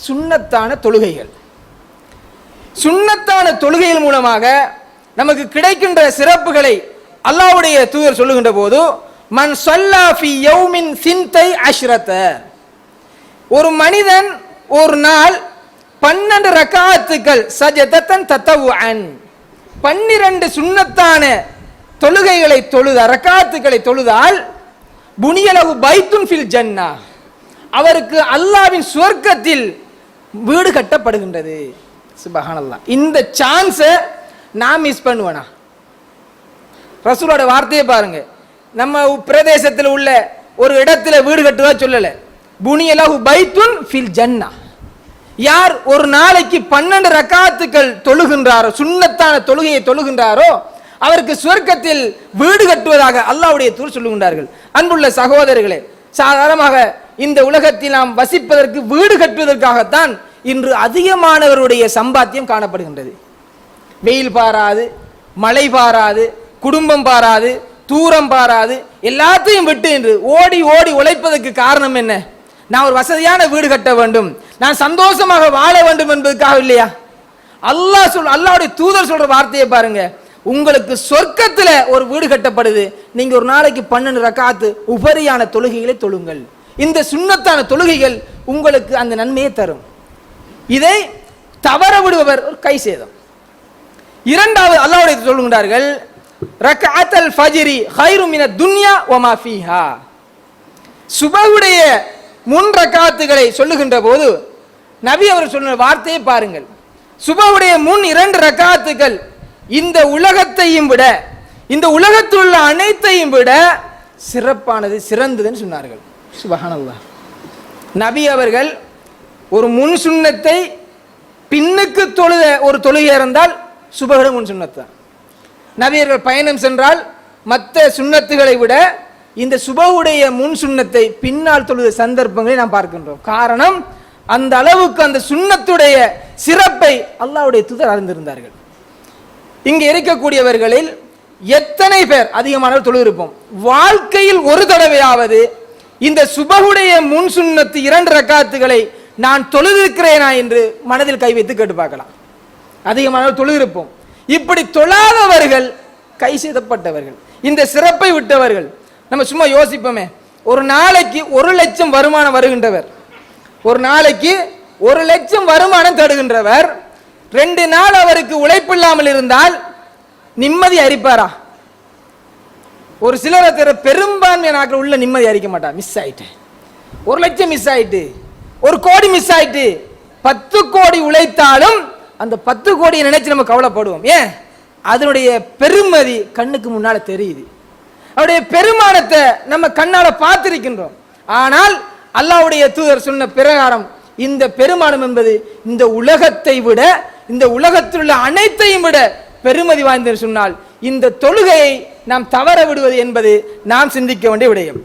சுன்னத்தான தொழுகைகள். சுன்னத்தான தொழுகைகள் மூலமாக நமக்கு கிடைக்கின்ற சிறப்புகளை அல்லாஹ்வுடைய தூதர் சொல்லுகின்ற போது, மன் ஸல்லா ஃபீ யௌமின் சின்தை அஷ்ரத, ஒரு மனிதன் ஒரு நாள் 12 ரக்காத்துக்கள் சஜதத்தன் தத்தவுஅன், 12 சுன்னத்தான தொழுகைகளை தொழுத ரக்காத்துக்களை தொழுதால், புனியலகு பைத்துன் ஃபில் ஜன்னா, அவருக்கு அல்லாஹ்வின் சுவர்க்கத்தில் வீடு கட்டப்படுகின்றது. சுப்ஹானல்லாஹ். இந்த சான்ஸை நான் மிஸ் பண்ணுவேனா? ரசூலோட வார்த்தையை பாருங்க. நம்ம பிரதேசத்தில் உள்ள ஒரு இடத்துல வீடு கட்டுவதா சொல்லல, புனியலகு பைத்துன் ஃபில் ஜன்னா. யார் ஒரு நாளைக்கு 12 ரக்காத்துக்கள் தொழுகின்றாரோ, சுன்னத்தான தொழுகையை தொழுகின்றாரோ, அவருக்கு சுவர்க்கத்தில் வீடு கட்டுவதாக அல்லாஹ்வுடைய தூதர் சொல்லுகின்றார்கள். அன்புள்ள சகோதரர்களே, சாதாரணமாக இந்த உலகத்தில் நாம் வசிப்பதற்கு வீடு கட்டுவதற்காகத்தான் இன்று அதிகமானவருடைய சம்பாத்தியம் காணப்படுகின்றது. வெயில் பாராது, மழை பாராது, குடும்பம் பாராது, தூரம் பாராது, எல்லாத்தையும் விட்டு இன்று ஓடி ஓடி உழைப்பதற்கு காரணம் என்ன? நான் ஒரு வசதியான வீடு கட்ட வேண்டும், நான் சந்தோஷமாக வாழ வேண்டும் என்பதற்காக இல்லையா? அல்லாஹ்வுடைய தூதர் சொல்ற வார்த்தையை பாருங்க, உங்களுக்கு சொர்க்கத்தில் ஒரு வீடு கட்டப்படுது, நீங்க ஒரு நாளைக்கு 12 ரக்காத்து உபரியான தொழுகைகளை தொழுங்கள். இந்த சுன்னத்தான தொழுகைகள் உங்களுக்கு அந்த நன்மையை தரும். இதை தவற விடுபவர் ஒரு கை சேதம். இரண்டாவது அல்லாஹ்வுடைய சொல்லுகிறார்கள், ரக்அத்தல் ஃபஜ்ரி கைரும் மினத் துன்யா வமா ஃபீஹா, சுபஹுடைய முன் ரக்காத்துகளை சொல்லுகின்ற போது நபி அவர் சொன்ன வார்த்தையை பாருங்கள். சுபஹுடைய முன் 2 ரக்காத்துகள் இந்த உலகத்தையும் விட, இந்த உலகத்தில் உள்ள அனைத்தையும் விட சிறப்பானது, சிறந்ததுன்னு சொன்னார்கள். சுப்ஹானல்லாஹ். நபி அவர்கள் ஒரு முன் சுன்னத்தை பின்னுக்கு தொழுத ஒரு தொழுகை இருந்தால் சுபஹுடைய முன் சுன்னத்தான். நபியர்கள் பயணம் சென்றால் மற்ற சுன்னத்துகளை விட இந்த சுபஹுடைய முன் சுன்னத்தை பின்னால் தொழுத சந்தர்ப்பங்களை நாம் பார்க்கின்றோம். காரணம், அந்த அளவுக்கு அந்த சுன்னத்துடைய சிறப்பை அல்லாஹ்வுடைய தூதர் அறிந்திருந்தார்கள். இங்கே இருக்கக்கூடியவர்களில் எத்தனை பேர் அதிகமானவர் தொழுதிருப்போம்? வாழ்க்கையில் ஒரு தடவையாவது இந்த சுபஹுடைய முன் சுன்னத்து 2 ரக்காத்துகளை நான் தொழுதிருக்கிறேனா என்று மனதில் கை வைத்து கேட்டு பார்க்கலாம். அதிகமானவர் தொழுதிருப்போம். இப்படி தொழாதவர்கள் கை செய்தப்பட்டவர்கள், இந்த சிறப்பை விட்டவர்கள். நம்ம சும்மா யோசிப்போமே, ஒரு நாளைக்கு 1 லட்சம் வருமானம் வருகின்றவர், ஒரு நாளைக்கு 1 லட்சம் வருமானம் தருகின்றவர் 2 நாள் அவருக்கு உழைப்பில்லாமல் இருந்தால் நிம்மதி அரிப்பாரா? ஒரு சிலர் பெரும்பான்மையான நாட்கள் உள்ள நிம்மதி அரிக்க மாட்டா. மிஸ் ஆயிட்டு 1 லட்சம் மிஸ் ஆயிட்டு, 1 கோடி மிஸ் ஆயிட்டு, 10 கோடி உழைத்தாலும் அந்த 10 கோடியை நினைச்சு நம்ம கவலைப்படுவோம். ஏன்? அதனுடைய பெருமதி கண்ணுக்கு முன்னால தெரியுது, அவருடைய பெருமானத்தை நம்ம கண்ணால பார்த்திருக்கின்றோம். ஆனால் அல்லாஹ்வுடைய தூதர் சொன்ன பிரகாரம் இந்த பெருமானம் என்பது இந்த உலகத்தை விட, இந்த உலகத்தில் உள்ள அனைத்தையும் விட பெருமதி வாய்ந்தது சொன்னால், இந்த தொழுகையை நாம் தவற விடுவது என்பது நாம் சிந்திக்க வேண்டிய விடயம்.